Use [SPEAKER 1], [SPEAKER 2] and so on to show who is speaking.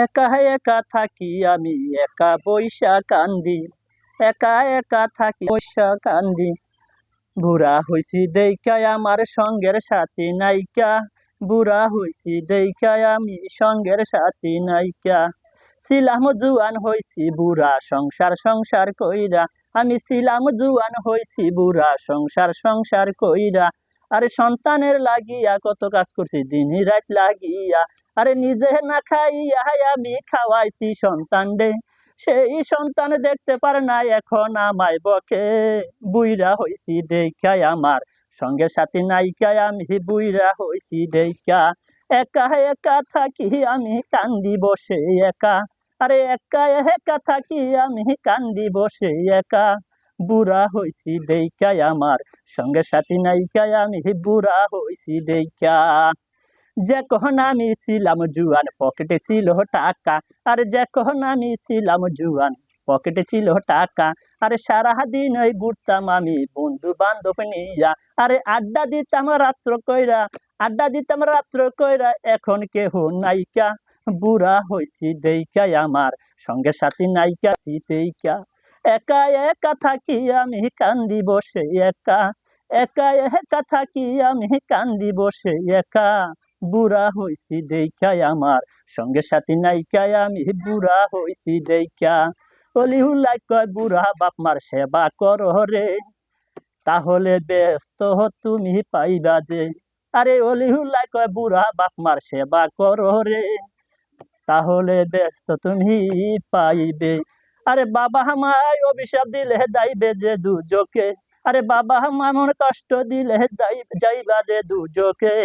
[SPEAKER 1] একা একা থাকি আমি, একা বইসা কান্দি, একা একা থাকি বইসা কান্দি। বুড়া হইছি দেইখা আমার সঙ্গের সাথী নাইকা, বুড়া হইছি দেইখা আমি সঙ্গের সাথী নাইকা। ছিলাম জুয়ান হইছি বুড়া সংসার সংসার কইরা, আমি ছিলাম জুয়ান হইছি বুড়া সংসার সংসার কইরা। আরে সন্তানের লাগিয়া কত কাজ করছি দিন রাত লাগিয়া, আরে নিজে না খাইয়া আমি খাওয়াইছি সন্তান রে, সেই সন্তান দেখতে পারে না এখন আমায় বকে। বুইরা হইছি দেইখায় আমার সঙ্গে সাথী নাইকা, আমি বুইরা হইছি দেইখা। একা একা থাকি আমি কান্দি বসে একা, আরে একা একা থাকি আমি কান্দি বসে একা। বুড়া হইছি দেইখায় আমার সঙ্গে সাথী নাইকা, আমি বুড়া হইছি দেইখা। যখন আমি ছিলাম জুয়ান পকেটে ছিল টাকা, আর যখন আমি ছিলাম জুয়ান পকেটে ছিল টাকা, আরে সারাদিন ওই ঘুরতাম আমি বন্ধু বান্ধব নিয়া, আরে আড্ডা দিতাম রাত্র কইরা, আড্ডা দিতাম রাত্র কইরা। এখন কেহ নাইকা, বুড়া হইছি দেইখাই আমার সঙ্গে সাথী নাইকা দেইকা। একা একা থাকি আমি কান্দি বসে একা, একা একা থাকি আমি কান্দি বসে একা। বুড়া হইছি দেইখাই আমার সঙ্গে সাথী নাইকা, আমি বুড়া হইছি দেইখা। অলি হুল্লাই কয় বুড়া বাপ মার সেবা করো রে, তাহলে ব্যস্ত তুমি পাইবা যে। আরে অলি হুল্লাই কয় বুড়া বাপ মার সেবা করো রে, তাহলে ব্যস্ত তুমি পাইবে। আরে বাবা আমায় অভিশাপ দিলে যাইবে যে দুজকে, আরে বাবা আমার কষ্ট দিলে যাইবা যে দুজকে।